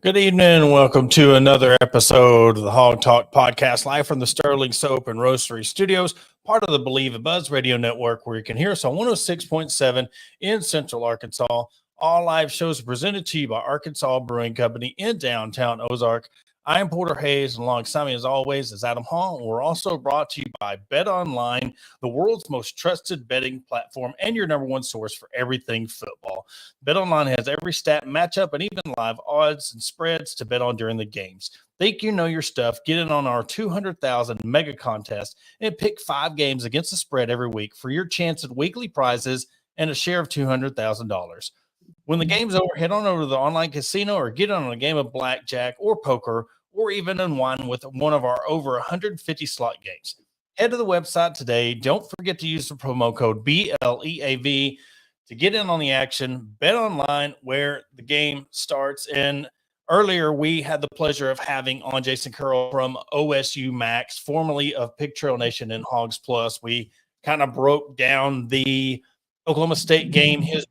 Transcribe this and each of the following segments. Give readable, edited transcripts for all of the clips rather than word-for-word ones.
Good evening and welcome to another episode of the Hog Talk podcast, live from the Sterling Soap and Roastery Studios, part of the Believe a Buzz radio network, where you can hear us on 106.7 in Central Arkansas. All live shows are presented to you by Arkansas Brewing Company in downtown Ozark. I am Porter Hayes, and alongside me, as always, is Adam Hall. We're also brought to you by Bet Online, the world's most trusted betting platform and your number one source for everything football. Bet Online has every stat, matchup, and even live odds and spreads to bet on during the games. Think you know your stuff? Get in on our 200,000 mega contest and pick 5 games against the spread every week for your chance at weekly prizes and a share of $200,000. When the game's over, head on over to the online casino or get on a game of blackjack or poker or even unwind with one of our over 150 slot games. Head to the website today. Don't forget to use the promo code BLEAV to get in on the action. Bet Online, where the game starts. And earlier, we had the pleasure of having on Jason Curl from OSU Max, formerly of Pig Trail Nation and Hogs Plus. We kind of broke down the Oklahoma State game, his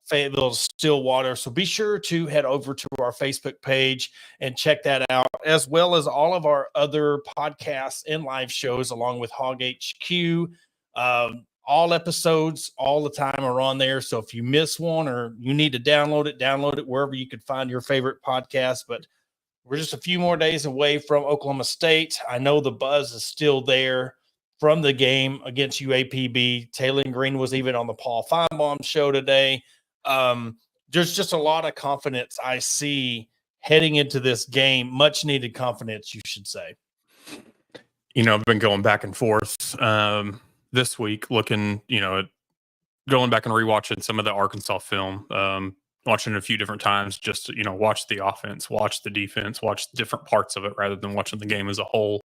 Fayetteville, Stillwater. So be sure to head over to our Facebook page and check that out, as well as all of our other podcasts and live shows, along with Hog HQ. All episodes all the time are on there. So if you miss one or you need to download it wherever you could find your favorite podcast. But we're just a few more days away from Oklahoma State. I know the buzz is still there from the game against UAPB. Taylor Green was even on the Paul Feinbaum show today. There's just a lot of confidence I see heading into this game. Much needed confidence, you should say. You know, I've been going back and forth this week, looking, going back and rewatching some of the Arkansas film, watching it a few different times, just to, watch the offense, watch the defense, watch different parts of it rather than watching the game as a whole.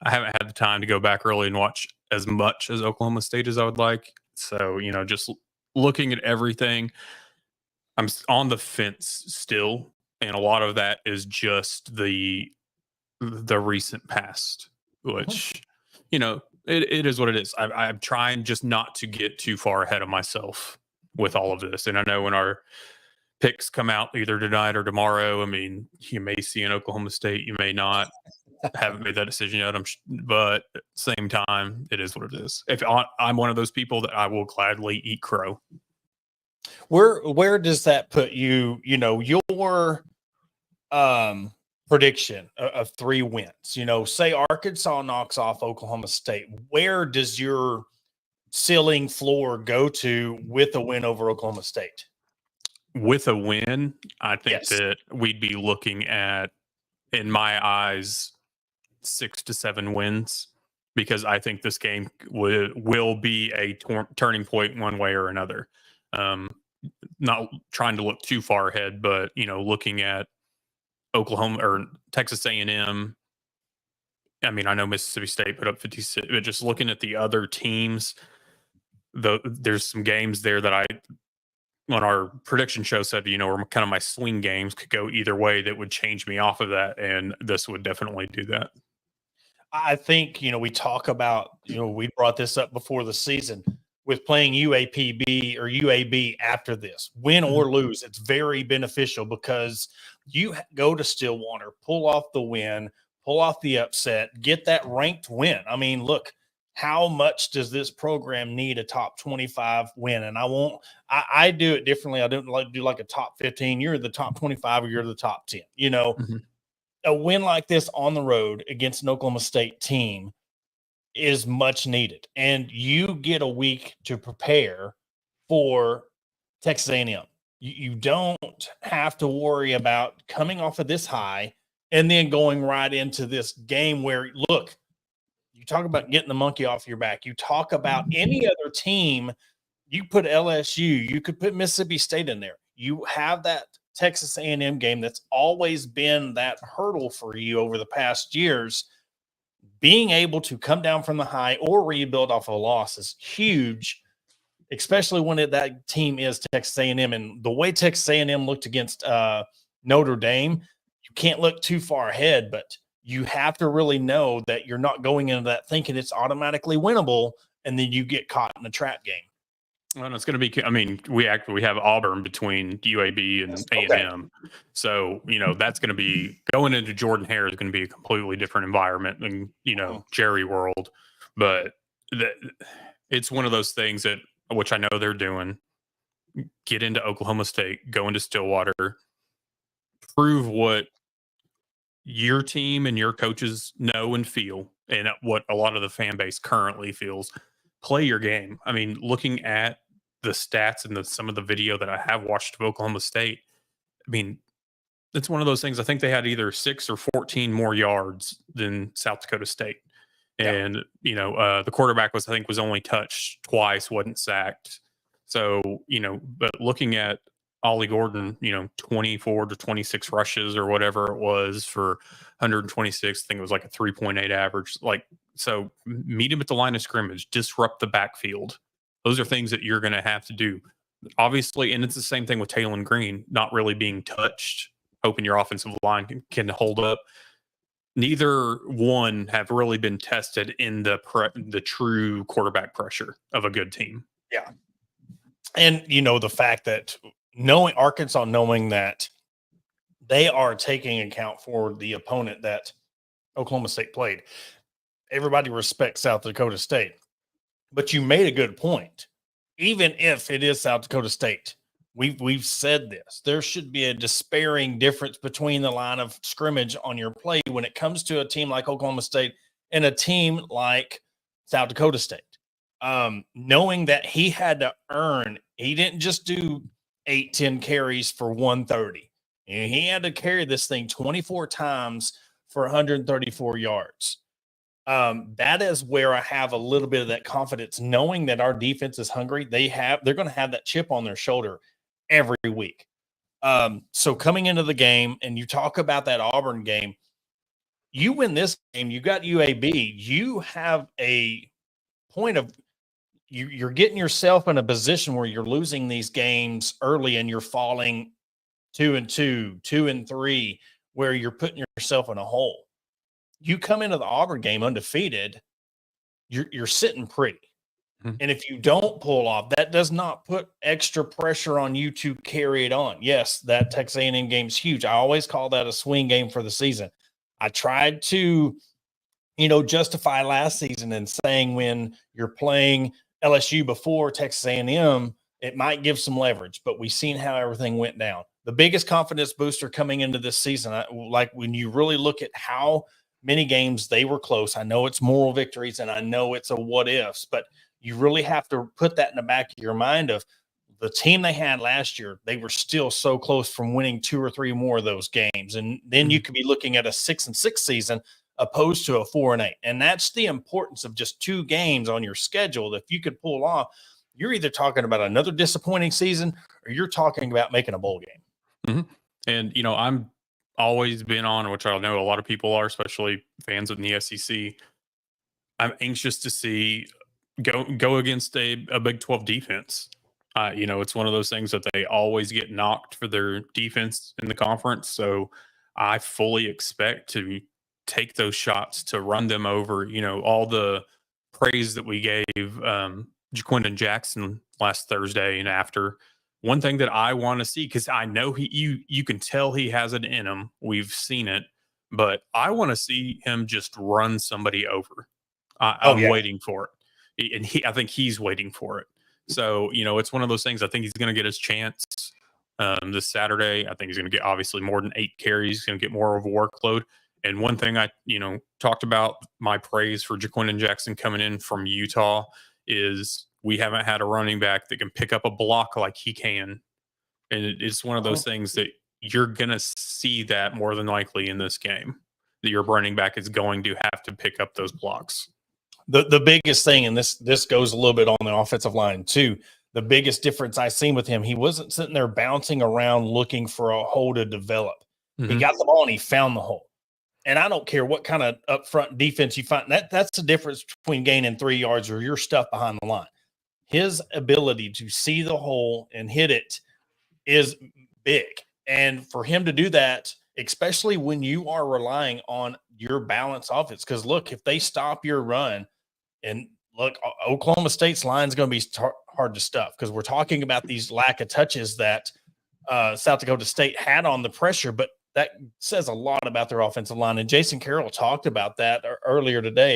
I haven't had the time to go back early and watch as much as Oklahoma State as I would like. So, just looking at everything, I'm on the fence still, and a lot of that is just the recent past, which it is what it is. I'm trying just not to get too far ahead of myself with all of this, and I know when our picks come out either tonight or tomorrow, I mean, you may see an Oklahoma State, you may not. Haven't made that decision yet, but at the same time, it is what it is. If I'm one of those people that I will gladly eat crow. Where does that put you? Your prediction of 3 wins. Say Arkansas knocks off Oklahoma State. Where does your ceiling floor go to with a win over Oklahoma State? With a win, I think that we'd be looking at, in my eyes, 6 to 7 wins, because I think this game will be a turning point one way or another. Not trying to look too far ahead, but looking at Oklahoma or Texas A&M. I mean, I know Mississippi State put up 56, but just looking at the other teams, there's some games there that I, on our prediction show, said were kind of my swing games, could go either way that would change me off of that, and this would definitely do that. I think, we talk about, we brought this up before the season with playing UAPB or UAB after this, win or lose. It's very beneficial because you go to Stillwater, pull off the win, pull off the upset, get that ranked win. I mean, look, how much does this program need a top 25 win? And I do it differently. I don't do like a top 15. You're the top 25 or you're the top 10, A win like this on the road against an Oklahoma State team is much needed. And you get a week to prepare for Texas A&M. You don't have to worry about coming off of this high and then going right into this game where, look, you talk about getting the monkey off your back. You talk about any other team. You put LSU, you could put Mississippi State in there. You have that Texas A&M game that's always been that hurdle for you over the past years. Being able to come down from the high or rebuild off a loss is huge, especially when that team is Texas A&M. And the way Texas A&M looked against Notre Dame, you can't look too far ahead, but you have to really know that you're not going into that thinking it's automatically winnable, and then you get caught in a trap game. Well, it's going to be. I mean, we have Auburn between UAB and A&M, so that's going to be going into Jordan Hare is going to be a completely different environment than Jerry World, but it's one of those things that which I know they're doing. Get into Oklahoma State, go into Stillwater, prove what your team and your coaches know and feel, and what a lot of the fan base currently feels. Play your game. I mean, looking at the stats and some of the video that I have watched of Oklahoma State, I mean, it's one of those things. I think they had either 6 or 14 more yards than South Dakota State. And, the quarterback was only touched twice, wasn't sacked. So, but looking at Ollie Gordon, 24 to 26 rushes or whatever it was for 126, I think it was like a 3.8 average. So meet him at the line of scrimmage, disrupt the backfield. Those are things that you're going to have to do. Obviously, and it's the same thing with Taylon Green, not really being touched, hoping your offensive line can hold up. Neither one have really been tested in the true quarterback pressure of a good team. Yeah. And, the fact that Arkansas knowing that they are taking account for the opponent that Oklahoma State played. Everybody respects South Dakota State. But you made a good point. Even if it is South Dakota State, we've said this. There should be a despairing difference between the line of scrimmage on your play when it comes to a team like Oklahoma State and a team like South Dakota State. Knowing that he had to earn, he didn't just do 8-10 carries for 130. And he had to carry this thing 24 times for 134 yards. That is where I have a little bit of that confidence, knowing that our defense is hungry. They're going to have that chip on their shoulder every week. So coming into the game, and you talk about that Auburn game, you win this game, you got UAB, you have a point of you're getting yourself in a position where you're losing these games early and you're falling 2-2, 2-3, where you're putting yourself in a hole. You come into the Auburn game undefeated, you're sitting pretty. Mm-hmm. And if you don't pull off, that does not put extra pressure on you to carry it on. Yes, that Texas A&M game is huge. I always call that a swing game for the season. I tried to, justify last season and saying when you're playing LSU before Texas A&M, it might give some leverage, but we've seen how everything went down. The biggest confidence booster coming into this season, like when you really look at how many games they were close. I know it's moral victories and I know it's a what ifs, but you really have to put that in the back of your mind of the team they had last year. They were still so close from winning 2 or 3 more of those games. And then you could be looking at a 6-6 season opposed to a 4-8. And that's the importance of just 2 games on your schedule. If you could pull off, you're either talking about another disappointing season or you're talking about making a bowl game. Mm-hmm. And, I'm always been on, which I know a lot of people are, especially fans in the SEC. I'm anxious to see go against a Big 12 defense. It's one of those things that they always get knocked for their defense in the conference. So I fully expect to take those shots to run them over. All the praise that we gave Jaquindon Jackson last Thursday and after. One thing that I want to see, because I know you can tell he has it in him. We've seen it, but I want to see him just run somebody over. I'm waiting for it, and I think he's waiting for it. So it's one of those things. I think he's going to get his chance this Saturday. I think he's going to get obviously more than 8 carries. He's going to get more of a workload. And one thing I talked about my praise for Jaquindon Jackson coming in from Utah is we haven't had a running back that can pick up a block like he can. And it's one of those things that you're going to see that more than likely in this game, that your running back is going to have to pick up those blocks. The biggest thing, and this goes a little bit on the offensive line too, the biggest difference I seen with him, he wasn't sitting there bouncing around looking for a hole to develop. Mm-hmm. He got the ball and he found the hole. And I don't care what kind of upfront defense you find. That's the difference between gaining 3 yards or your stuff behind the line. His ability to see the hole and hit it is big. And for him to do that, especially when you are relying on your balanced offense, because look, if they stop your run, and look, Oklahoma State's line is going to be hard to stuff because we're talking about these lack of touches that South Dakota State had on the pressure, but that says a lot about their offensive line. And Jason Carroll talked about that earlier today.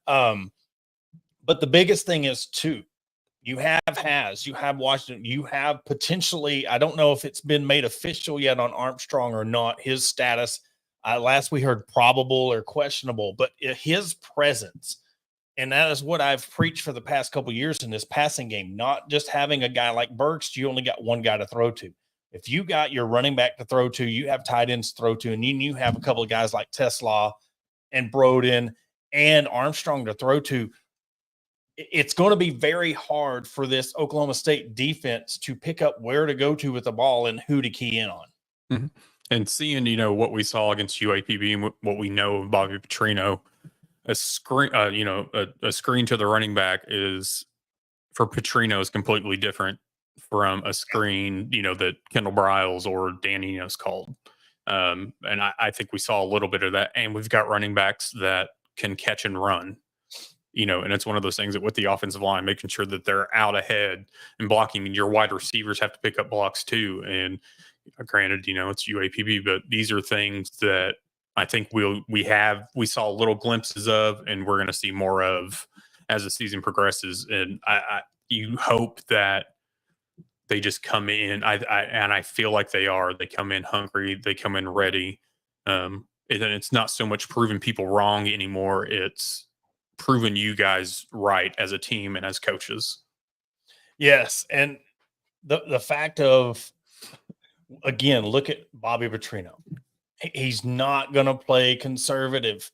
But the biggest thing is, too, you have Washington, you have potentially, I don't know if it's been made official yet on Armstrong or not, his status. Last we heard probable or questionable, but his presence, and that is what I've preached for the past couple of years in this passing game, not just having a guy like Burks, you only got one guy to throw to. If you got your running back to throw to, you have tight ends to throw to, and you have a couple of guys like Tesla and Broden and Armstrong to throw to, it's going to be very hard for this Oklahoma State defense to pick up where to go to with the ball and who to key in on. Mm-hmm. And seeing, what we saw against UAPB and what we know of Bobby Petrino, a screen, a screen to the running back is for Petrino is completely different from a screen, that Kendall Briles or Dan Enos called. And I think we saw a little bit of that. And we've got running backs that can catch and run. And it's one of those things that with the offensive line, making sure that they're out ahead and blocking, and your wide receivers have to pick up blocks too. And granted, it's UAPB, but these are things that I think we saw little glimpses of, and we're going to see more of as the season progresses. And you hope that they just come in. I feel like they come in hungry, they come in ready. And it's not so much proving people wrong anymore. It's proving you guys right as a team and as coaches. Yes. And the fact of, again, look at Bobby Petrino. He's not going to play conservative.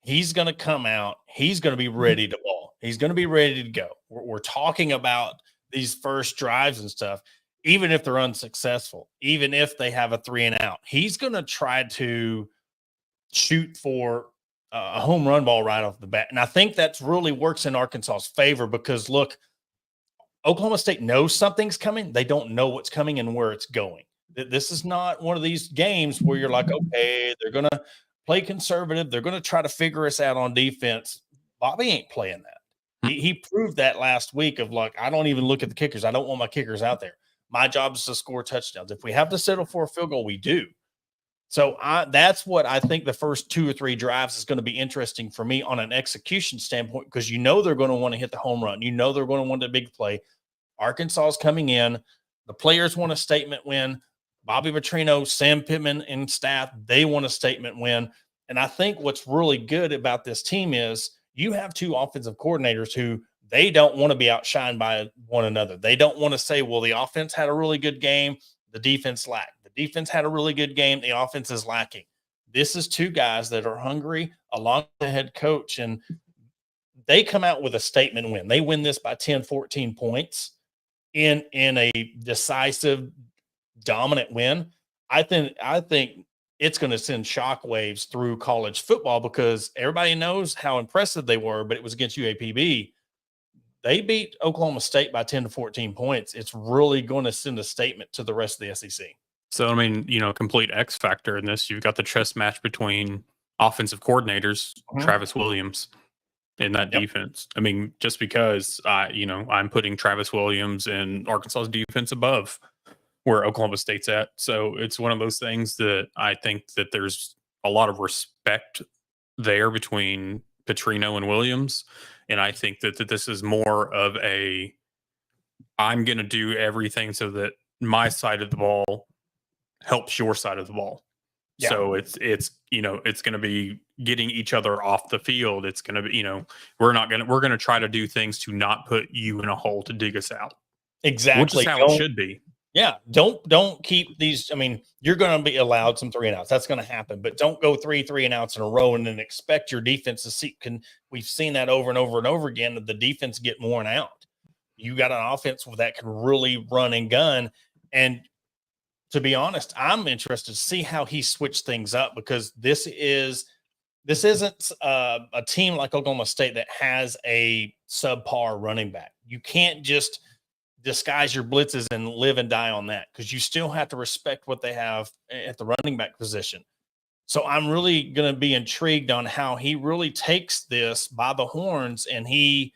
He's going to come out. He's going to be ready to ball. He's going to be ready to go. We're talking about these first drives and stuff, even if they're unsuccessful, even if they have a 3 and out, he's going to try to shoot for a home run ball right off the bat. And I think that's really works in Arkansas's favor because, look, Oklahoma State knows something's coming. They don't know what's coming and where it's going. This is not one of these games where you're like, okay, they're going to play conservative. They're going to try to figure us out on defense. Bobby ain't playing that. He proved that last week of like, I don't even look at the kickers. I don't want my kickers out there. My job is to score touchdowns. If we have to settle for a field goal, we do. So that's what I think the first 2 or 3 drives is going to be interesting for me on an execution standpoint, because they're going to want to hit the home run. They're going to want the big play. Arkansas is coming in. The players want a statement win. Bobby Petrino, Sam Pittman, and staff, they want a statement win. And I think what's really good about this team is you have 2 offensive coordinators who they don't want to be outshined by one another. They don't want to say, well, the offense had a really good game, the defense lacked. The defense had a really good game, the offense is lacking. This is 2 guys that are hungry along with the head coach, and they come out with a statement win. They win this by 10, 14 points in a decisive, dominant win. I think it's going to send shockwaves through college football because everybody knows how impressive they were, but it was against UAPB. They beat Oklahoma State by 10 to 14 points. It's really going to send a statement to the rest of the SEC. So, complete X factor in this. You've got the chess match between offensive coordinators, Travis Williams, in that defense. Just because, I'm putting Travis Williams and Arkansas's defense above where Oklahoma State's at. So it's one of those things that I think that there's a lot of respect there between Petrino and Williams. And I think that this is more of I'm going to do everything so that my side of the ball helps your side of the ball. Yeah. So it's going to be getting each other off the field. It's going to be, we're going to try to do things to not put you in a hole to dig us out. Exactly. Which is how it should be. Yeah. Don't keep these. You're going to be allowed some 3 and outs. That's going to happen, but don't go 3 and outs in a row and then expect your defense to see. We've seen that over and over and over again, that the defense get worn out. You got an offense that can really run and gun. And to be honest, I'm interested to see how he switched things up, because this isn't a team like Oklahoma State that has a subpar running back. You can't just disguise your blitzes and live and die on that, because you still have to respect what they have at the running back position. So I'm really going to be intrigued on how he really takes this by the horns and he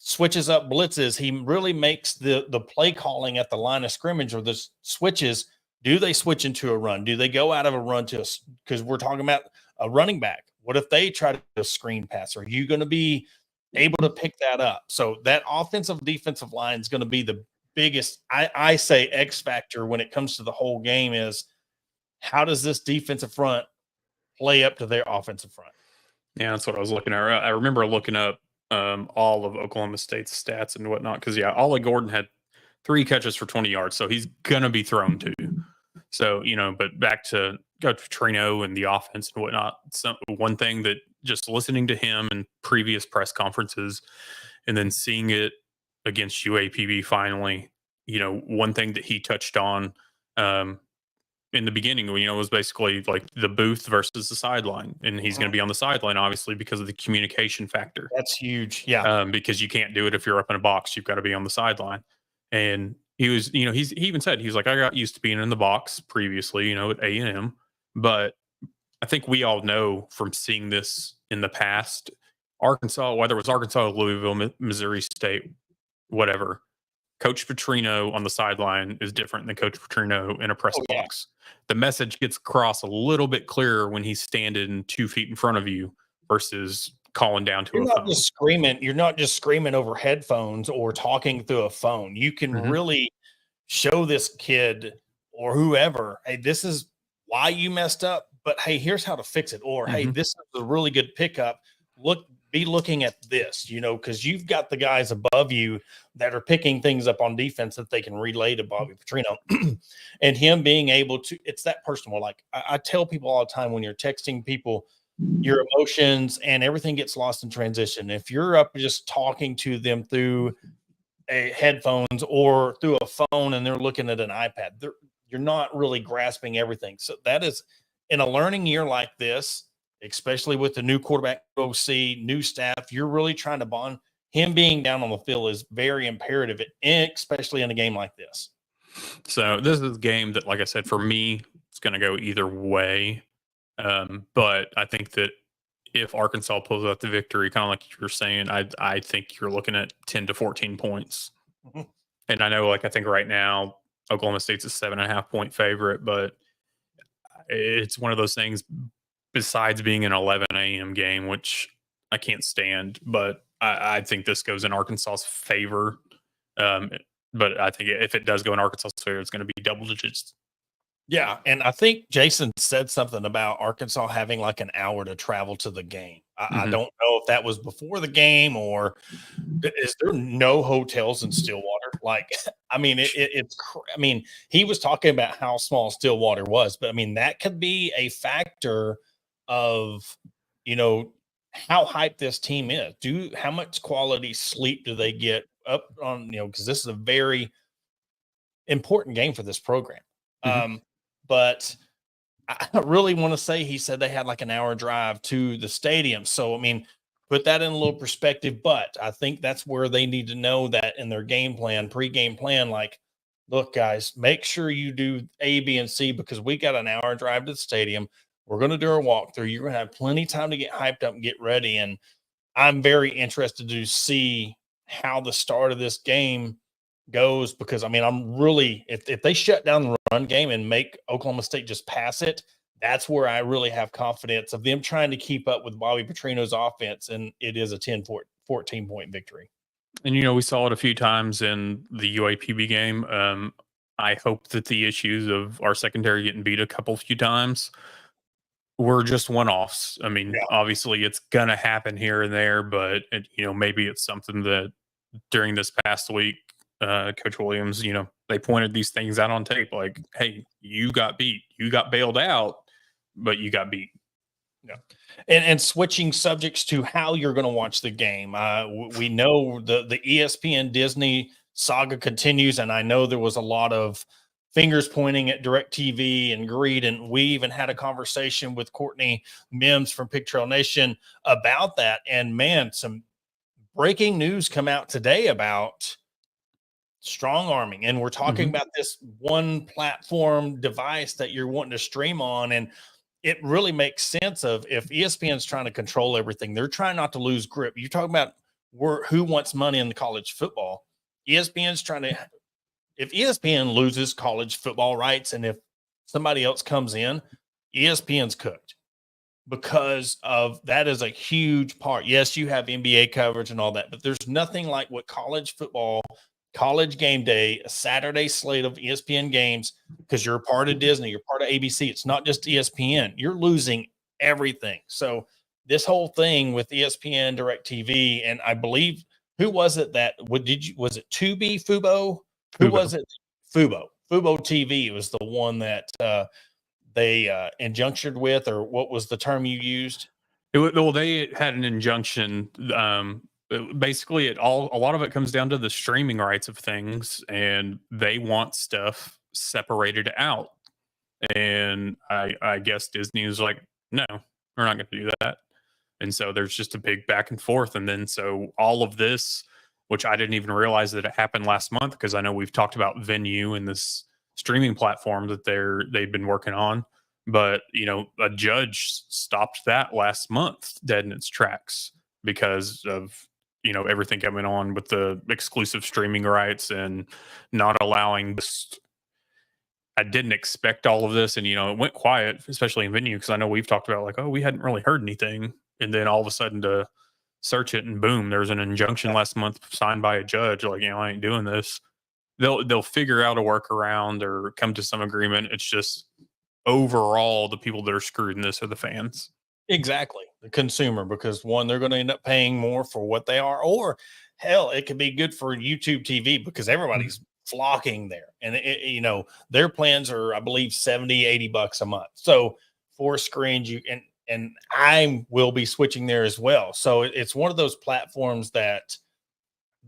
switches up blitzes. He really makes the play calling at the line of scrimmage or the switches. Do they switch into a run? Do they go out of a run to us? Because we're talking about a running back. What if they try to do a screen pass? Are you going to be able to pick that up? So that offensive defensive line is going to be the biggest, I say, X factor when it comes to the whole game is how does this defensive front play up to their offensive front? Yeah, that's what I was looking at. I remember looking up all of Oklahoma State's stats and whatnot because Ollie Gordon had 3 catches for 20 yards, so he's gonna be thrown to. So but back to Coach Petrino and the offense and whatnot. One thing that just listening to him in previous press conferences and then seeing it against UAPB finally, one thing that he touched on in the beginning, was basically like the booth versus the sideline. And he's going to be on the sideline, obviously, because of the communication factor. That's huge. Yeah. Because you can't do it if you're up in a box. You've got to be on the sideline. And he was, he even said, he was like, I got used to being in the box previously, at A&M. But I think we all know from seeing this in the past, Arkansas, whether it was Arkansas, Louisville, Missouri State, whatever, Coach Petrino on the sideline is different than Coach Petrino in a press box. The message gets across a little bit clearer when he's standing 2 feet in front of you versus calling down to a phone. You're not just screaming over headphones or talking through a phone. You can really show this kid or whoever, hey, this is why you messed up, but hey, here's how to fix it. Or hey, this is a really good pickup. Be looking at this, because you've got the guys above you that are picking things up on defense that they can relay to Bobby Petrino. And him being able to, it's that personal. Like I tell people all the time, when you're texting people, your emotions and everything gets lost in transition. If you're up just talking to them through a headphones or through a phone and they're looking at an iPad, you're not really grasping everything. So that is, in a learning year like this, especially with the new quarterback OC, new staff, you're really trying to bond. Him being down on the field is very imperative, especially in a game like this. So this is a game that, like I said, for me, it's going to go either way. But I think that if Arkansas pulls out the victory, kind of like you were saying, I think you're looking at 10 to 14 points. And I know, I think right now, Oklahoma State's a 7.5 point favorite, but it's one of those things. Besides being an 11 a.m. game, which I can't stand, but I think this goes in Arkansas's favor. But I think if it does go in Arkansas's favor, it's going to be double digits. Yeah, and I think Jason said something about Arkansas having like an hour to travel to the game. I don't know if that was before the game or is there no hotels in Stillwater? Like, I mean, he was talking about how small Stillwater was, but I mean, that could be a factor of, how hyped this team is. How much quality sleep do they get up on, because this is a very important game for this program. But I really want to say, he said they had like an hour drive to the stadium. So, I mean, put that in a little perspective, but I think that's where they need to know that in their game plan, pre-game plan, like, look, guys, make sure you do A, B, and C, because we got an hour drive to the stadium. We're going to do our walkthrough. You're going to have plenty of time to get hyped up and get ready. And I'm very interested to see how the start of this game goes, because I mean, I'm really, if they shut down the run game and make Oklahoma State just pass it, that's where I really have confidence of them trying to keep up with Bobby Petrino's offense. And it is a 14 point victory. And, we saw it a few times in the UAPB game. I hope that the issues of our secondary getting beat a few times were just one-offs. I mean, obviously it's going to happen here and there, but maybe it's something that during this past week, Coach Williams, they pointed these things out on tape, like, hey, you got beat, you got bailed out, but you got beat. Yeah. And switching subjects to how you're going to watch the game. We know the ESPN Disney saga continues, and I know there was a lot of fingers pointing at DirecTV and greed, and we even had a conversation with Courtney Mims from Pig Trail Nation about that. And man, some breaking news come out today about strong arming, and we're talking about this one platform device that you're wanting to stream on, and it really makes sense of if ESPN's trying to control everything, they're trying not to lose grip. You're talking about who wants money in the college football. ESPN's trying to, if ESPN loses college football rights and if somebody else comes in, ESPN's cooked because of that is a huge part. Yes, you have NBA coverage and all that, but there's nothing like what college football, college game day, a Saturday slate of ESPN games, because you're a part of Disney, you're part of ABC. It's not just ESPN. You're losing everything. So this whole thing with ESPN, DirecTV, and I believe who was it that was it Tubi, Fubo? Who was it? Fubo TV was the one that they injunctioned with, or what was the term you used? Well, they had an injunction. Basically, a lot of it comes down to the streaming rights of things, and they want stuff separated out. And I guess Disney is like, no, we're not going to do that. And so there's just a big back and forth. And then so all of this, which I didn't even realize that it happened last month, because I know we've talked about Venue and this streaming platform that they've been working on. But, a judge stopped that last month dead in its tracks because of, everything going on with the exclusive streaming rights and not allowing this. I didn't expect all of this. And, it went quiet, especially in Venue, because I know we've talked about like, oh, we hadn't really heard anything. And then all of a sudden to search it and boom, there's an injunction last month signed by a judge. Like, I ain't doing this. They'll figure out a workaround or come to some agreement. It's just overall the people that are screwed in this are the fans. Exactly. The consumer, because one, they're going to end up paying more for what they are, or hell, it could be good for YouTube TV because everybody's flocking there. And their plans are, I believe, $70-$80 a month. So 4 screens, and I will be switching there as well. So it's one of those platforms that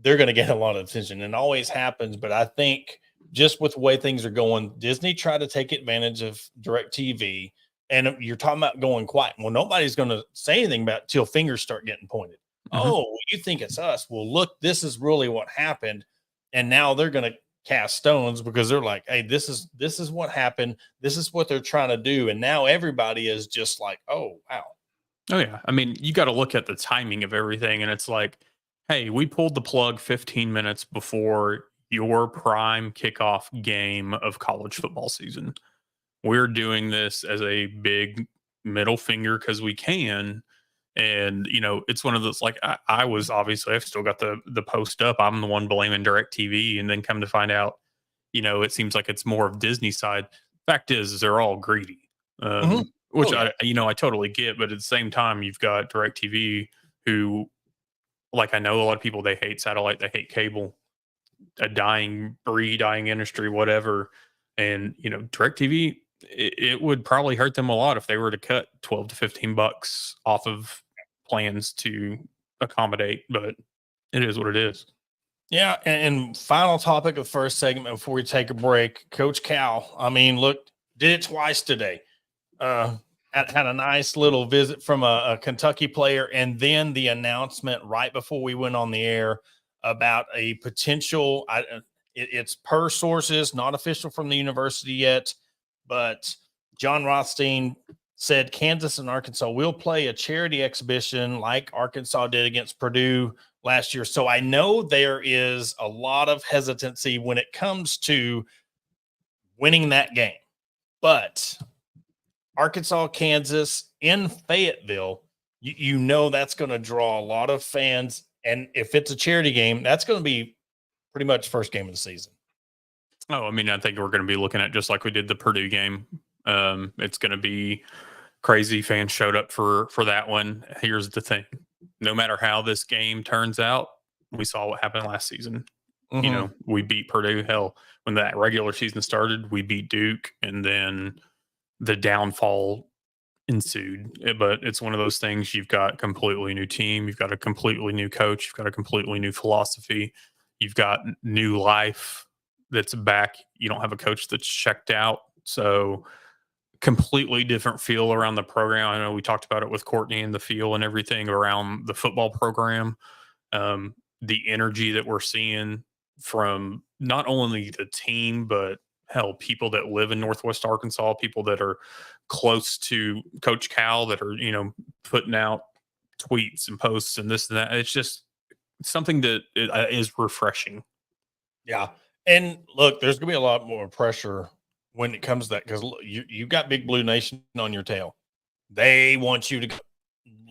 they're going to get a lot of attention, and always happens. But I think just with the way things are going, Disney tried to take advantage of DirecTV, and you're talking about going quiet. Well, nobody's going to say anything about it till fingers start getting pointed. Oh, you think it's us? Well, look, this is really what happened. And now they're going to cast stones because they're like, hey, this is what happened. This is what they're trying to do. And now everybody is just like, oh, wow. Oh, yeah. I mean, you got to look at the timing of everything. And it's like, hey, we pulled the plug 15 minutes before your prime kickoff game of college football season. We're doing this as a big middle finger because we can. And, it's one of those, like, I was obviously, I've still got the post up. I'm the one blaming DirecTV, and then come to find out, it seems like it's more of Disney side. Fact is they're all greedy, which I totally get. But at the same time, you've got DirecTV who, like, I know a lot of people, they hate satellite, they hate cable, a dying breed, dying industry, whatever. And, DirecTV, it would probably hurt them a lot if they were to cut $12 to $15 off of plans to accommodate, but it is what it is. Yeah. And final topic of the first segment before we take a break, Coach Cal, I mean, look, did it twice today. Had a nice little visit from a Kentucky player, and then the announcement right before we went on the air about a potential, it's per sources, not official from the university yet, but John Rothstein said Kansas and Arkansas will play a charity exhibition like Arkansas did against Purdue last year. So I know there is a lot of hesitancy when it comes to winning that game, but Arkansas, Kansas in Fayetteville, that's going to draw a lot of fans. And if it's a charity game, that's going to be pretty much first game of the season. Oh, I mean, I think we're going to be looking at just like we did the Purdue game. It's going to be crazy. Fans showed up for that one. Here's the thing. No matter how this game turns out, we saw what happened last season. We beat Purdue. Hell, when that regular season started, we beat Duke, and then the downfall ensued. But it's one of those things. You've got a completely new team. You've got a completely new coach. You've got a completely new philosophy. You've got new life that's back. You don't have a coach that's checked out. So completely different feel around the program. I know we talked about it with Courtney and the feel and everything around the football program. The energy that we're seeing from not only the team, but hell, people that live in Northwest Arkansas, people that are close to Coach Cal that are, putting out tweets and posts and this and that. It's just something that is refreshing. Yeah. And look, there's going to be a lot more pressure when it comes to that because you got Big Blue Nation on your tail. They want you to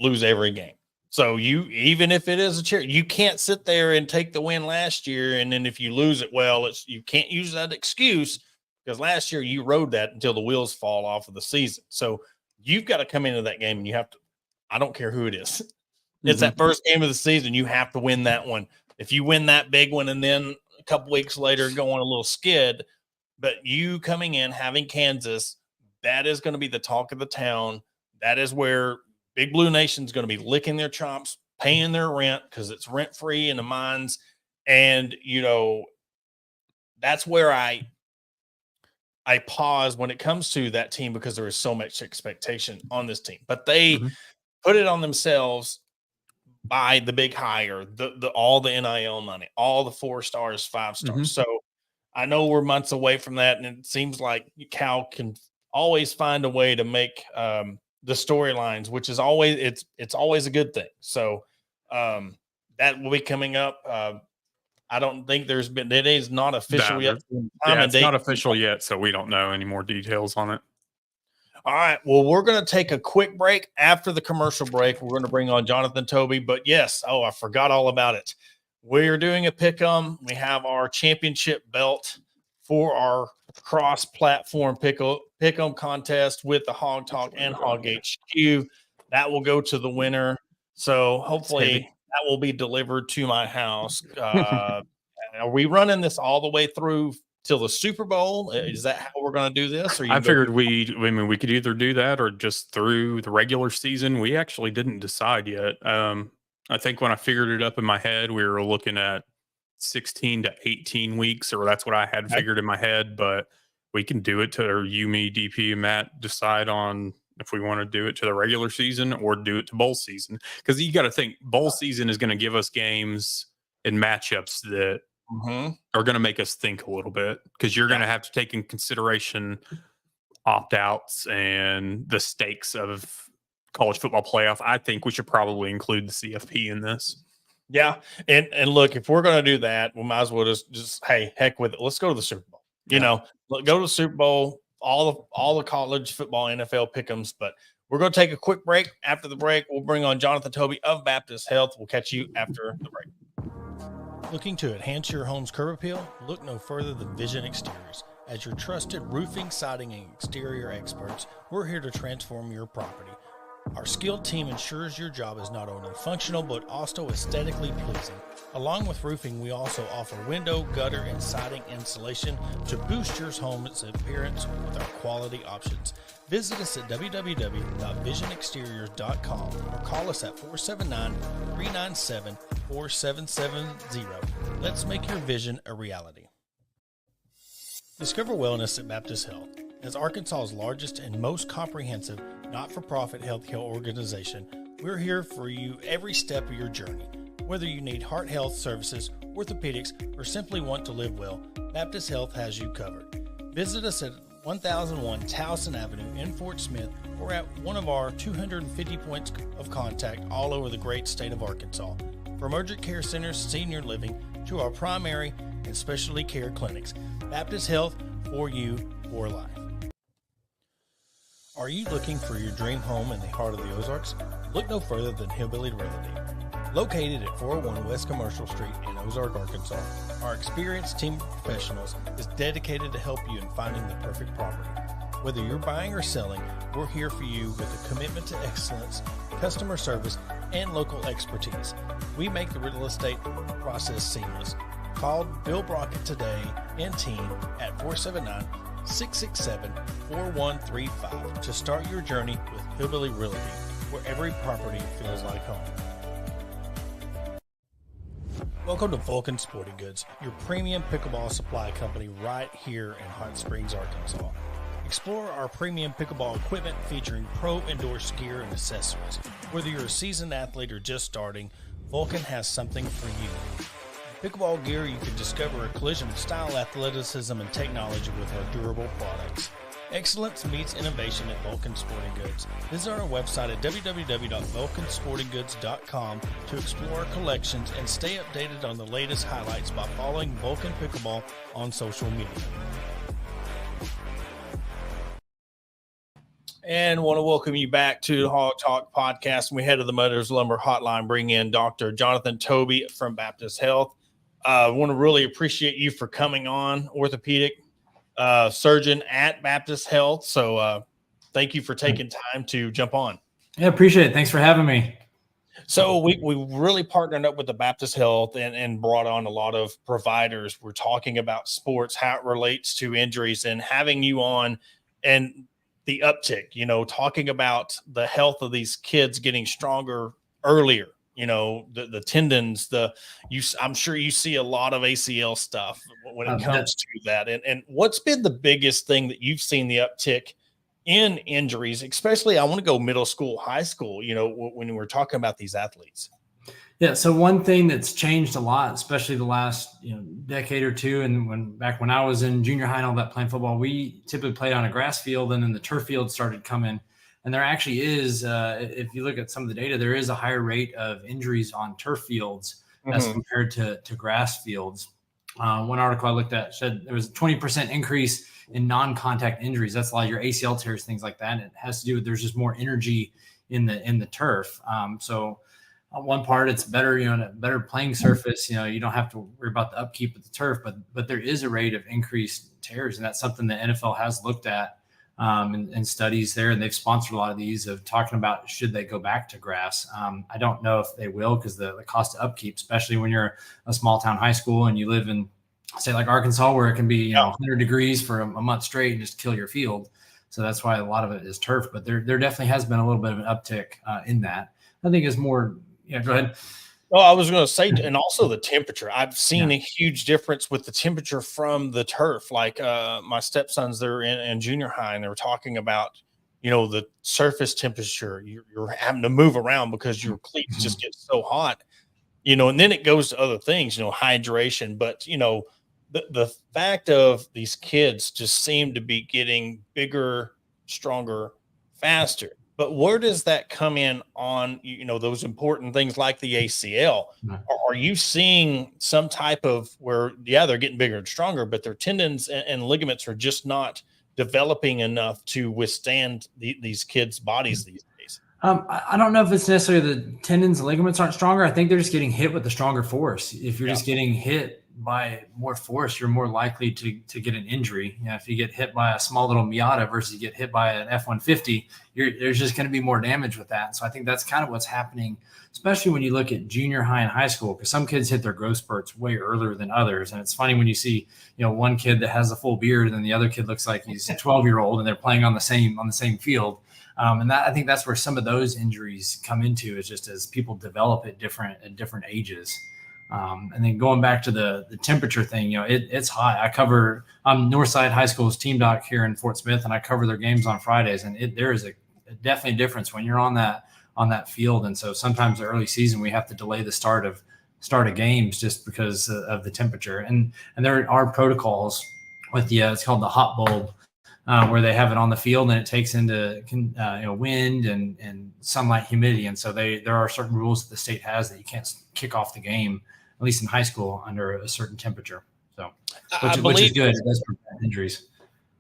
lose every game. So even if it is a charity, you can't sit there and take the win last year. And then if you lose it, well, you can't use that excuse because last year you rode that until the wheels fall off of the season. So you've got to come into that game and you have to, I don't care who it is. It's that first game of the season. You have to win that one. If you win that big one and then a couple weeks later go on a little skid, but you coming in, having Kansas, that is going to be the talk of the town. That is where Big Blue Nation's going to be licking their chops, paying their rent because it's rent free in the mines. And, that's where I pause when it comes to that team because there is so much expectation on this team. But they put it on themselves by the big hire, all the NIL money, all the 4 stars, 5 stars. So I know we're months away from that, and it seems like Cal can always find a way to make the storylines, which is always it's always a good thing. So that will be coming up. I don't think it is not official yet. It's not official yet, so we don't know any more details on it. All right. Well, we're going to take a quick break. After the commercial break, we're going to bring on Jonthan Tobey. But yes, I forgot all about it. We're doing a pick'em. We have our championship belt for our cross-platform pick'em contest with the Hog Talk and Hog HQ. That will go to the winner. So hopefully that will be delivered to my house. Are we running this all the way through till the Super Bowl? Is that how we're going to do this? Or I figured we could either do that or just through the regular season. We actually didn't decide yet. I think when I figured it up in my head, we were looking at 16 to 18 weeks, or that's what I had figured in my head. But we can do it to, or you, me, DP, and Matt decide on if we want to do it to the regular season or do it to bowl season. Because you got to think bowl season is going to give us games and matchups that are going to make us think a little bit, because you're going to have to take in consideration opt-outs and the stakes of college football playoff. I think we should probably include the CFP in this. Yeah. And look, if we're going to do that, we might as well just hey, heck with it. Let's go to the Super Bowl. Go to the Super Bowl, all the college football, NFL pick'ems. But we're going to take a quick break. After the break, we'll bring on Jonthan Tobey of Baptist Health. We'll catch you after the break. Looking to enhance your home's curb appeal? Look no further than Vision Exteriors. As your trusted roofing, siding, and exterior experts, we're here to transform your property. Our skilled team ensures your job is not only functional, but also aesthetically pleasing. Along with roofing, we also offer window, gutter, and siding insulation to boost your home's appearance with our quality options. Visit us at www.visionexteriors.com or call us at 479-397-4770. Let's make your vision a reality. Discover Wellness at Baptist Health. As Arkansas's largest and most comprehensive not-for-profit healthcare organization, we're here for you every step of your journey. Whether you need heart health services, orthopedics, or simply want to live well, Baptist Health has you covered. Visit us at 1001 Towson Avenue in Fort Smith or at one of our 250 points of contact all over the great state of Arkansas. From urgent care centers, senior living, to our primary and specialty care clinics, Baptist Health, for you, for life. Are you looking for your dream home in the heart of the Ozarks? Look no further than Hillbilly Realty. Located at 401 West Commercial Street in Ozark, Arkansas, our experienced team of professionals is dedicated to help you in finding the perfect property. Whether you're buying or selling, we're here for you with a commitment to excellence, customer service, and local expertise. We make the real estate process seamless. Call Bill Brockett today and team at 479-667-4135 to start your journey with Hillbilly Realty, where every property feels like home. Welcome to Vulcan Sporting Goods, your premium pickleball supply company right here in Hot Springs, Arkansas. Explore our premium pickleball equipment featuring pro endorsed gear and accessories. Whether you're a seasoned athlete or just starting, Vulcan has something for you. In pickleball gear, you can discover a collision of style, athleticism, and technology with our durable products. Excellence meets innovation at Vulcan Sporting Goods. Visit our website at www.vulcansportinggoods.com to explore our collections and stay updated on the latest highlights by following Vulcan Pickleball on social media. And want to welcome you back to the Hog Talk podcast. We head to the Mother's Lumber Hotline, bring in Dr. Jonthan Tobey from Baptist Health. I want to really appreciate you for coming on, orthopedic surgeon at Baptist Health. So thank you for taking time to jump on. Yeah, appreciate it. Thanks for having me. So we really partnered up with the Baptist Health and brought on a lot of providers. We're talking about sports, how it relates to injuries, and having you on and the uptick, talking about the health of these kids getting stronger earlier, the tendons, I'm sure you see a lot of ACL stuff when it comes to that. And what's been the biggest thing that you've seen the uptick in injuries, especially I want to go middle school, high school, when we're talking about these athletes? Yeah. So one thing that's changed a lot, especially the last decade or two, and when I was in junior high and all that playing football, we typically played on a grass field, and then the turf field started coming. And there actually is, if you look at some of the data, there is a higher rate of injuries on turf fields as compared to grass fields. One article I looked at said there was a 20% increase in non-contact injuries. That's a lot of your ACL tears, things like that. And it has to do with there's just more energy in the turf. So on one part, it's better, a better playing surface. You don't have to worry about the upkeep of the turf, but there is a rate of increased tears, and that's something the NFL has looked at in studies there, and they've sponsored a lot of these of talking about should they go back to grass. I don't know if they will, because the cost of upkeep, especially when you're a small town high school and you live in, say, like Arkansas, where it can be 100 degrees for a month straight and just kill your field. So that's why a lot of it is turf. But there definitely has been a little bit of an uptick in that. I think it's more. Yeah, go ahead. Well, I was going to say, and also the temperature. I've seen a huge difference with the temperature from the turf. Like my stepsons, they're in junior high, and they were talking about, the surface temperature. You're having to move around because your cleats just get so hot, and then it goes to other things, hydration. But, the fact of these kids just seem to be getting bigger, stronger, faster. But where does that come in on, those important things like the ACL? Are you seeing some type of where, they're getting bigger and stronger, but their tendons and ligaments are just not developing enough to withstand these kids' bodies these days? I don't know if it's necessarily the tendons and ligaments aren't stronger. I think they're just getting hit with a stronger force. If you're just getting hit by more force, you're more likely to get an injury. If you get hit by a small little Miata versus you get hit by an F-150, there's just going to be more damage with that. So I think that's kind of what's happening, especially when you look at junior high and high school, because some kids hit their growth spurts way earlier than others. And it's funny when you see, one kid that has a full beard and the other kid looks like he's a 12-year-old and they're playing on the same field. And that, I think that's where some of those injuries come into, is just as people develop at different ages. And then going back to the temperature thing, it's hot. I'm Northside High School's team doc here in Fort Smith, and I cover their games on Fridays. And there is a definitely difference when you're on that field. And so sometimes the early season, we have to delay the start of games just because of the temperature. And there are protocols with it's called the hot bulb, where they have it on the field and it takes into wind and sunlight, humidity. And so there are certain rules that the state has that you can't kick off the game, at least in high school, under a certain temperature. So, which is good. It does prevent injuries.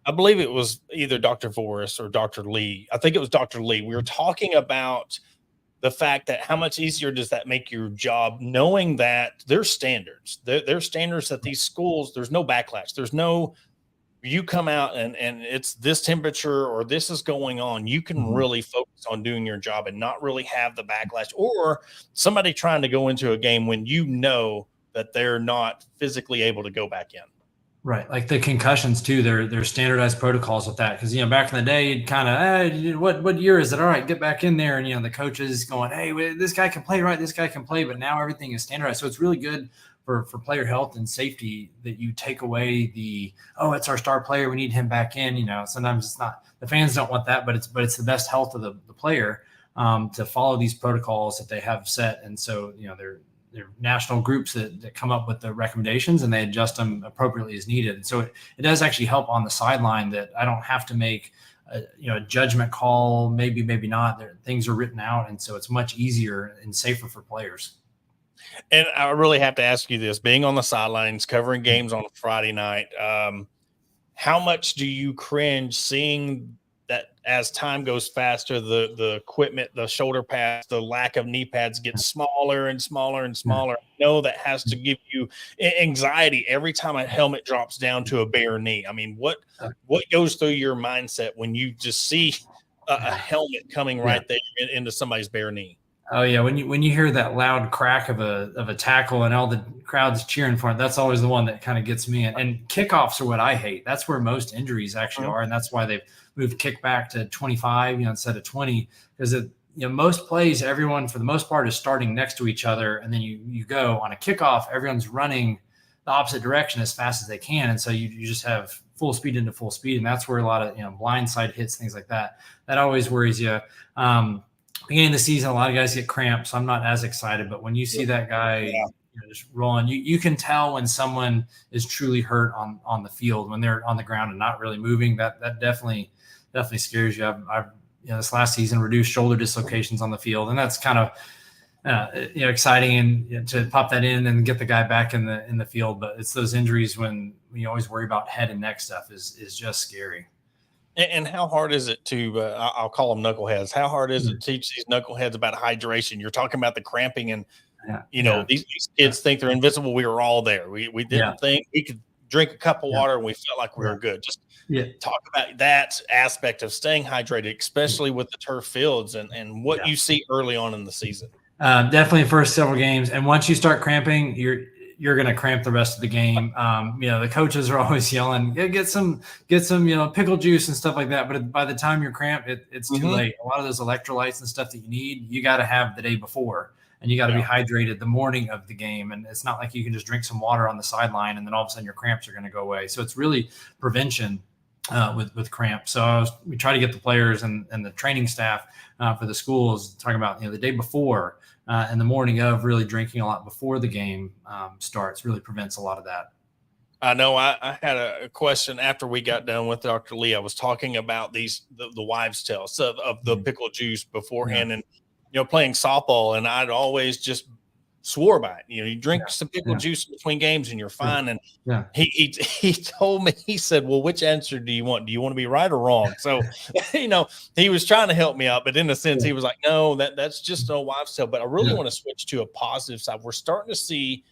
I believe it was either Dr. Voris or Dr. Lee. I think it was Dr. Lee. We were talking about the fact that how much easier does that make your job, knowing that there's standards. There's standards at these schools. There's no backlash. There's no, you come out and it's this temperature or this is going on. You can really focus on doing your job and not really have the backlash or somebody trying to go into a game when that they're not physically able to go back in. Right. Like the concussions too, they're standardized protocols with that. Cause back in the day, you'd kind of, what year is it? All right, get back in there. And, the coaches going, hey, this guy can play, right? This guy can play, but now everything is standardized. So it's really good for player health and safety that you take away it's our star player, we need him back in. Sometimes it's not, the fans don't want that, but it's the best health of the player to follow these protocols that they have set. And so, are national groups that come up with the recommendations, and they adjust them appropriately as needed. And so it does actually help on the sideline that I don't have to make a judgment call, maybe not. Things are written out, and so it's much easier and safer for players. And I really have to ask you this: being on the sidelines, covering games on a Friday night, how much do you cringe seeing that as time goes faster, the equipment, the shoulder pads, the lack of knee pads gets smaller and smaller and smaller? I know that has to give you anxiety every time a helmet drops down to a bare knee. I mean, what goes through your mindset when you just see a helmet coming right there into somebody's bare knee? Oh yeah, when you hear that loud crack of a tackle and all the crowd's cheering for it, that's always the one that kind of gets me. And kickoffs are what I hate. That's where most injuries actually are, and that's why they've moved kick back to 25, instead of 20, because most plays, everyone for the most part is starting next to each other, and then you go on a kickoff, everyone's running the opposite direction as fast as they can, and so you just have full speed into full speed, and that's where a lot of blindside hits, things like that always worries you. Beginning of the season, a lot of guys get cramps, so I'm not as excited. But when you see that guy just rolling, you can tell when someone is truly hurt on the field, when they're on the ground and not really moving. That definitely scares you. I've this last season reduced shoulder dislocations on the field, and that's kind of exciting and to pop that in and get the guy back in the field. But it's those injuries when you always worry about head and neck stuff is just scary. And how hard is it to, I'll call them knuckleheads. How hard is it to teach these knuckleheads about hydration? You're talking about the cramping and, these kids think they're invincible. We were all there. We didn't think we could drink a cup of water and we felt like we were good. Just talk about that aspect of staying hydrated, especially with the turf fields and what you see early on in the season. Definitely first several games. And once you start cramping, you're going to cramp the rest of the game. The coaches are always yelling, get some, pickle juice and stuff like that. But by the time you're cramped, it's too late. A lot of those electrolytes and stuff that you need, you got to have the day before, and you got to be hydrated the morning of the game. And it's not like you can just drink some water on the sideline and then all of a sudden your cramps are going to go away. So it's really prevention with cramp. So we try to get the players and the training staff for the schools talking about, the day before, and the morning of, really drinking a lot before the game starts really prevents a lot of that. I know I had a question after we got done with Dr. Lee. I was talking about the wives' tales of the pickle juice beforehand and, playing softball. And I'd always just swore by it. You drink some pickle juice between games and you're fine. And he told me, he said, well, which answer do you want? Do you want to be right or wrong? So, he was trying to help me out, but in a sense, he was like, no, that's just no wives' tale. But I really want to switch to a positive side. We're starting to see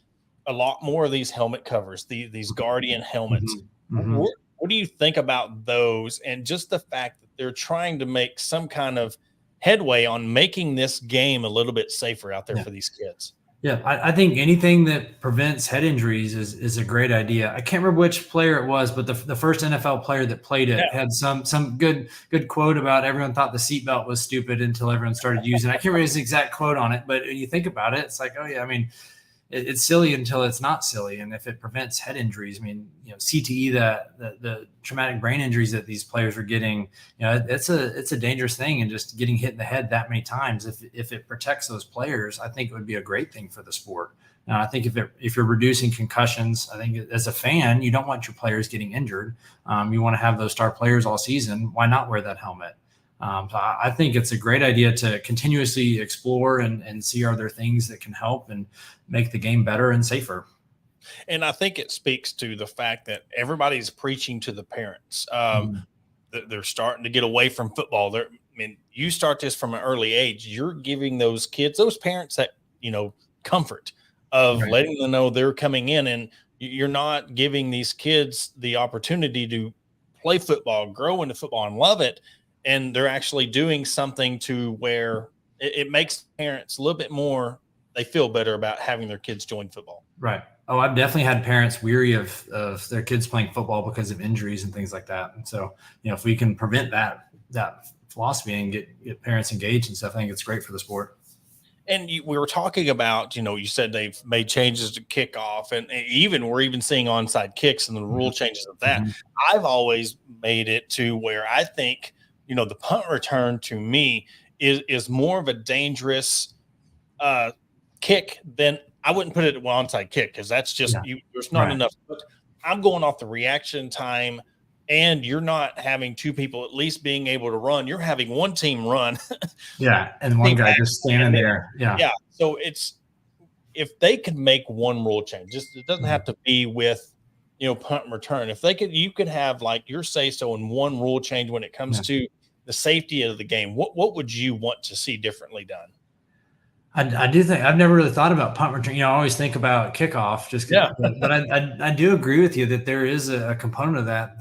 a lot more of these helmet covers, these Guardian helmets. What do you think about those? And just the fact that they're trying to make some kind of headway on making this game a little bit safer out there for these kids. Yeah, I think anything that prevents head injuries is a great idea. I can't remember which player it was, but the first NFL player that played it had some good quote about everyone thought the seatbelt was stupid until everyone started using it. I can't remember his exact quote on it, but when you think about it, it's like, oh yeah, I mean, it's silly until it's not silly. And if it prevents head injuries, I mean, CTE, the traumatic brain injuries that these players are getting, it's a dangerous thing. And just getting hit in the head that many times, if it protects those players, I think it would be a great thing for the sport. Now, I think if you're reducing concussions, I think as a fan, you don't want your players getting injured. You want to have those star players all season. Why not wear that helmet? So I think it's a great idea to continuously explore and see are there things that can help and make the game better and safer. And I think it speaks to the fact that everybody's preaching to the parents. They're starting to get away from football. You start this from an early age. You're giving those kids, those parents that, comfort of letting them know they're coming in, and you're not giving these kids the opportunity to play football, grow into football and love it. And they're actually doing something to where it makes parents a little bit more, they feel better about having their kids join football. Right. Oh, I've definitely had parents weary of their kids playing football because of injuries and things like that. And so, if we can prevent that philosophy and get parents engaged and stuff, I think it's great for the sport. And we were talking about, you said they've made changes to kickoff, and we're even seeing onside kicks and the rule changes of that. I've always made it to where I think, the punt return to me is more of a dangerous kick than I wouldn't put it at one onside kick because that's just there's not enough. But I'm going off the reaction time, and you're not having two people at least being able to run. You're having one team run. And one guy just standing there. Yeah. So if they could make one rule change, it doesn't have to be with punt and return. If they could, you could have like your say so in one rule change when it comes to the safety of the game. What would you want to see differently done? I do think I've never really thought about punt return. I always think about kickoff. But I do agree with you that there is a component of that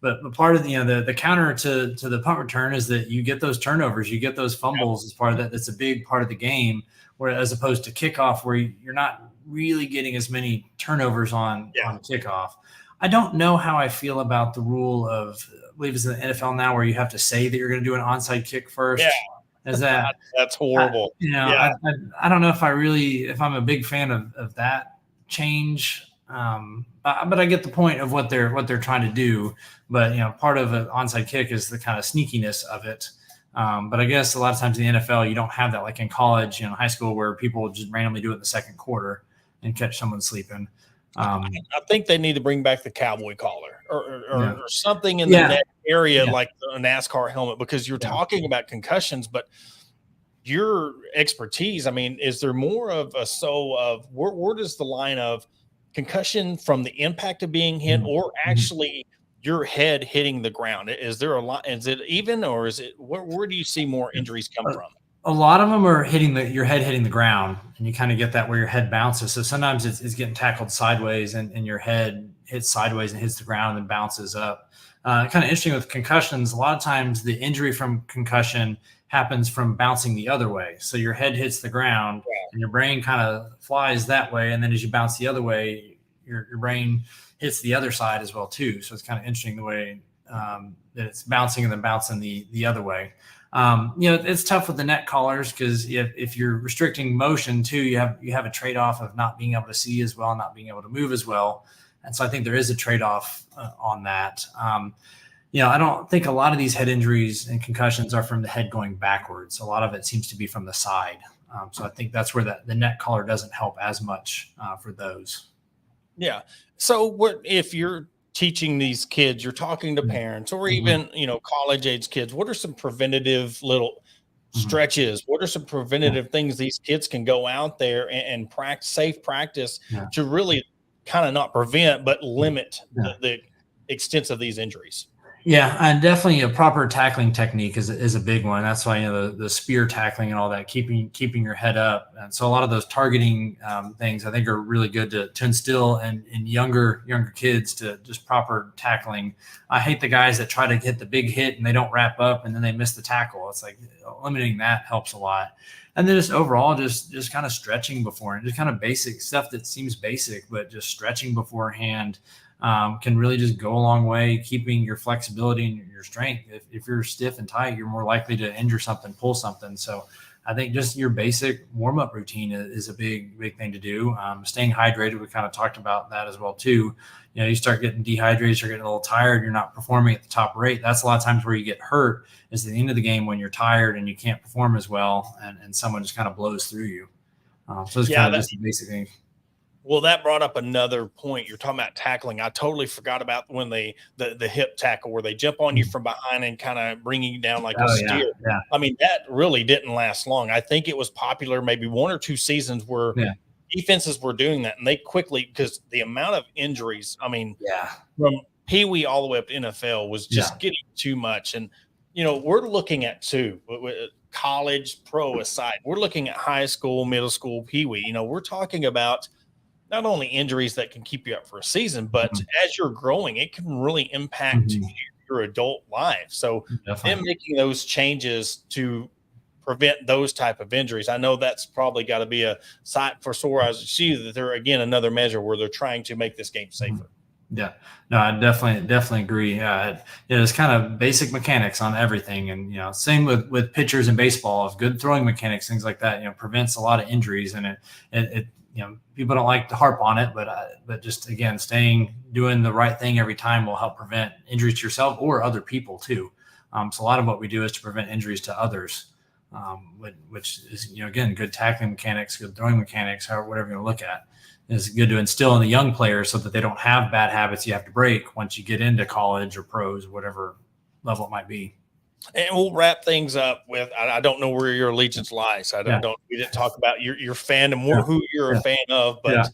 but part of the counter to the punt return is that you get those turnovers, you get those fumbles as part of that. That's a big part of the game. Where as opposed to kickoff, where you're not really getting as many turnovers on kickoff. I don't know how I feel about the rule of, I believe it's in the NFL now, where you have to say that you're going to do an onside kick first. Yeah. Is that's horrible. I don't know if I'm a big fan of that change. But I get the point of what they're trying to do. But part of an onside kick is the kind of sneakiness of it. But I guess a lot of times in the NFL, you don't have that, like in college, high school, where people just randomly do it in the second quarter and catch someone sleeping. I think they need to bring back the cowboy collar or something in the net area, like a NASCAR helmet, because you're talking about concussions, but your expertise, is there more of where does the line of concussion from the impact of being hit or actually your head hitting the ground? Is there a lot? Is it even, or is it where do you see more injuries come from? A lot of them are your head hitting the ground, and you kind of get that where your head bounces. So sometimes it's getting tackled sideways, and your head hits sideways and hits the ground and then bounces up. Kind of interesting with concussions. A lot of times the injury from concussion happens from bouncing the other way. So your head hits the ground and your brain kind of flies that way, and then as you bounce the other way, your brain hits the other side as well too. So it's kind of interesting the way that it's bouncing and then bouncing the other way. It's tough with the net collars because if you're restricting motion too, you have a trade-off of not being able to see as well, not being able to move as well. And so I think there is a trade-off on that. I don't think a lot of these head injuries and concussions are from the head going backwards. A lot of it seems to be from the side. So I think that's where the net collar doesn't help as much for those. Yeah. So what if you're teaching these kids, you're talking to parents or even, college age kids, what are some preventative little stretches? What are some preventative things these kids can go out there and practice, safe practice to really kind of not prevent, but limit the extent of these injuries? Yeah, and definitely a proper tackling technique is a big one. That's why the spear tackling and all that, keeping your head up. And so a lot of those targeting things I think are really good to instill in younger kids to just proper tackling. I hate the guys that try to hit the big hit and they don't wrap up and then they miss the tackle. It's like eliminating that helps a lot. And then just overall, just kind of stretching beforehand, just kind of basic stuff that seems basic, but just stretching beforehand can really just go a long way, keeping your flexibility and your strength. If you're stiff and tight, you're more likely to injure something, pull something. So I think just your basic warm-up routine is a big thing to do. Staying hydrated, we kind of talked about that as well too. You start getting dehydrated, you're getting a little tired, you're not performing at the top rate. That's a lot of times where you get hurt is at the end of the game when you're tired and you can't perform as well and someone just kind of blows through you. So it's kind of just the basic thing. Well, that brought up another point. You're talking about tackling. I totally forgot about when the hip tackle where they jump on you from behind and kind of bringing you down like a steer. Yeah. That really didn't last long. I think it was popular maybe 1 or 2 seasons where defenses were doing that, and they quickly, because the amount of injuries, from Pee Wee all the way up to NFL was just getting too much. And, we're looking at college, pro aside, we're looking at high school, middle school, Pee Wee. We're talking about not only injuries that can keep you up for a season, but as you're growing, it can really impact your adult life. So them making those changes to prevent those type of injuries, I know that's probably got to be a sight for sore eyes to see that they're, again, another measure where they're trying to make this game safer. Yeah, no, I definitely agree. It's kind of basic mechanics on everything. And, same with pitchers in baseball, of good throwing mechanics, things like that, prevents a lot of injuries. And it people don't like to harp on it, but just again, doing the right thing every time will help prevent injuries to yourself or other people too. So a lot of what we do is to prevent injuries to others. which is, again, good tackling mechanics, good throwing mechanics, however, whatever you're going to look at, is good to instill in the young players so that they don't have bad habits you have to break once you get into college or pros, whatever level it might be. And we'll wrap things up with, I don't know where your allegiance lies. We didn't talk about your fan and who you're a fan of, but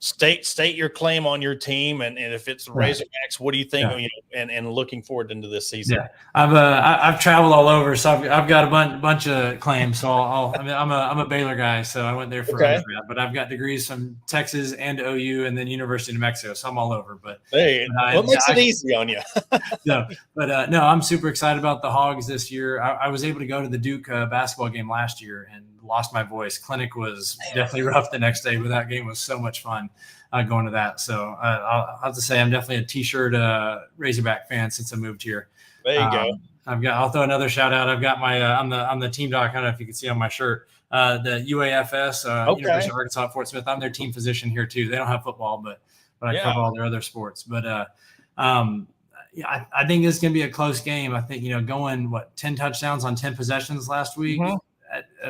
state your claim on your team, and if it's the Razorbacks, what do you think? And looking forward into this season. Yeah, I've traveled all over, so I've got a bunch of claims. So I'm a Baylor guy, so I went there for undergrad, but I've got degrees from Texas and OU, and then University of New Mexico, so I'm all over. But what makes it easy on you? No, I'm super excited about the Hogs this year. I was able to go to the Duke basketball game last year and lost my voice. Clinic was definitely rough the next day, but that game was so much fun going to that. So I'll have to say I'm definitely a T-shirt Razorback fan since I moved here. There you go. I'll throw another shout out. I've got my I'm the team doc. I don't know if you can see on my shirt the UAFS University of Arkansas at Fort Smith. I'm their team physician here too. They don't have football, but I cover all their other sports. But I think it's going to be a close game. I think, going 10 touchdowns on 10 possessions last week. Mm-hmm.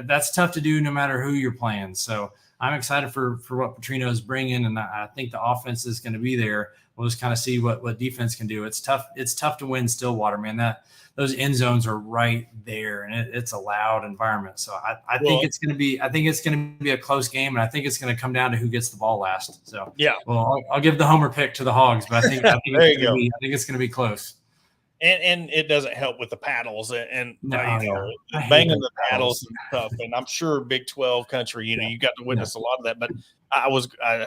That's tough to do no matter who you're playing. So I'm excited for what Petrino's bringing, and I think the offense is going to be there. We'll just kind of see what defense can do. It's tough. It's tough to win Stillwater, man. Those end zones are right there, and it's a loud environment. So I think it's going to be a close game, and I think it's going to come down to who gets the ball last. So well, I'll give the homer pick to the Hogs, but I think it's going to be close. And it doesn't help with the paddles and banging the paddles and stuff. And I'm sure Big 12 country, you got to witness a lot of that. But I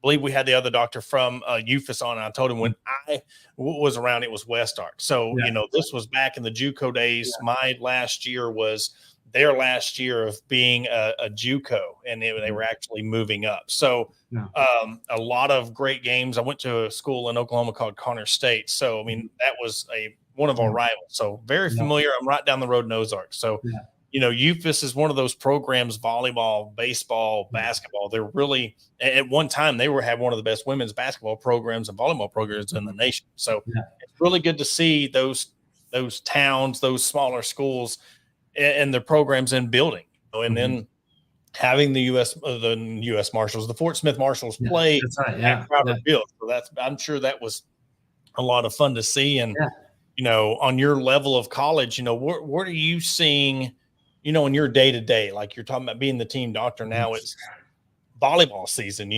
believe we had the other doctor from UFAS on, and I told him when I was around, it was West Arc. So, this was back in the JUCO days. Yeah. My last year was their last year of being a JUCO, and they were actually moving up. So a lot of great games. I went to a school in Oklahoma called Connor State. So, I mean, that was one of our rivals. So very familiar. I'm right down the road in Ozark. So, UFAS is one of those programs, volleyball, baseball, basketball. They're really, at one time, they had one of the best women's basketball programs and volleyball programs in the nation. So it's really good to see those towns, those smaller schools, and their programs in building, and then having the U.S. Marshals, the Fort Smith Marshals play at Crowder Field. So I'm sure that was a lot of fun to see. And on your level of college, what are you seeing, in your day to day? Like you're talking about being the team doctor now, it's volleyball season.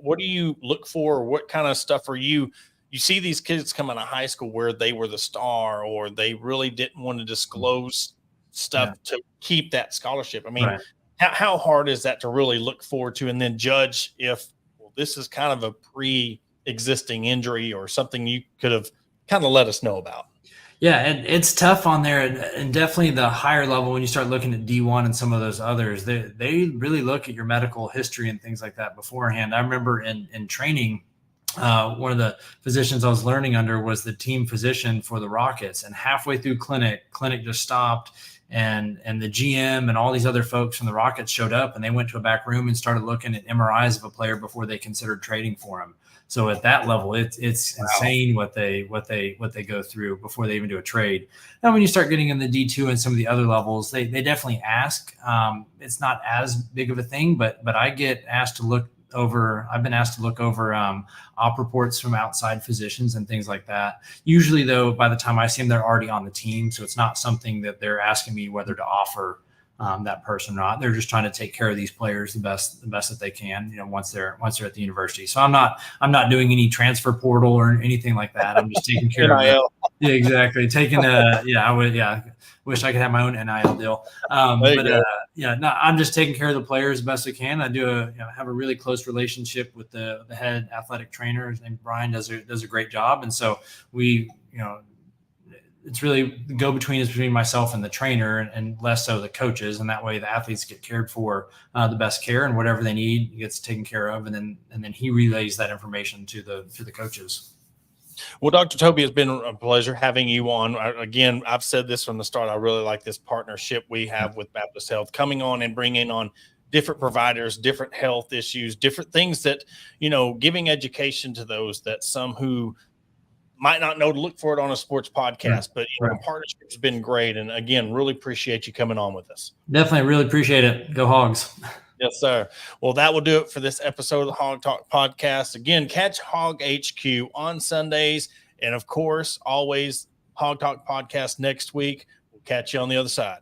What do you look for? What kind of stuff are you see these kids come out of high school where they were the star, or they really didn't want to disclose stuff to keep that scholarship? I mean, how hard is that to really look forward to and then judge if this is kind of a pre-existing injury or something you could have kind of let us know about? Yeah, and it's tough on there, and definitely the higher level when you start looking at D1 and some of those others, they really look at your medical history and things like that beforehand. I remember in training, one of the physicians I was learning under was the team physician for the Rockets, and halfway through clinic just stopped. And the GM and all these other folks from the Rockets showed up, and they went to a back room and started looking at MRIs of a player before they considered trading for him. So at that level, it's insane what they go through before they even do a trade. Now, when you start getting in the D2 and some of the other levels, they definitely ask. It's not as big of a thing, but I get asked to look over. I've been asked to look over op reports from outside physicians and things like that. Usually, though, by the time I see them, they're already on the team, so it's not something that they're asking me whether to offer that person or not. They're just trying to take care of these players the best that they can, once they're at the university. So I'm not doing any transfer portal or anything like that. I'm just taking care of it. Yeah, exactly. Wish I could have my own NIL deal. I'm just taking care of the players the best I can. I do have a really close relationship with the head athletic trainer. His name Brian does a great job, and so we it's really the go-between is between myself and the trainer, and less so the coaches. And that way the athletes get cared for the best care, and whatever they need gets taken care of. And then he relays that information to the coaches. Well, Dr. Tobey, it's been a pleasure having you on. Again, I've said this from the start. I really like this partnership we have with Baptist Health, coming on and bringing on different providers, different health issues, different things that, giving education to those that some who might not know to look for it on a sports podcast, but Right. partnership's been great. And again, really appreciate you coming on with us. Definitely really appreciate it. Go Hogs. Yes, sir. Well, that will do it for this episode of the Hog Talk podcast. Again, catch Hog HQ on Sundays. And of course, always Hog Talk podcast next week. We'll catch you on the other side.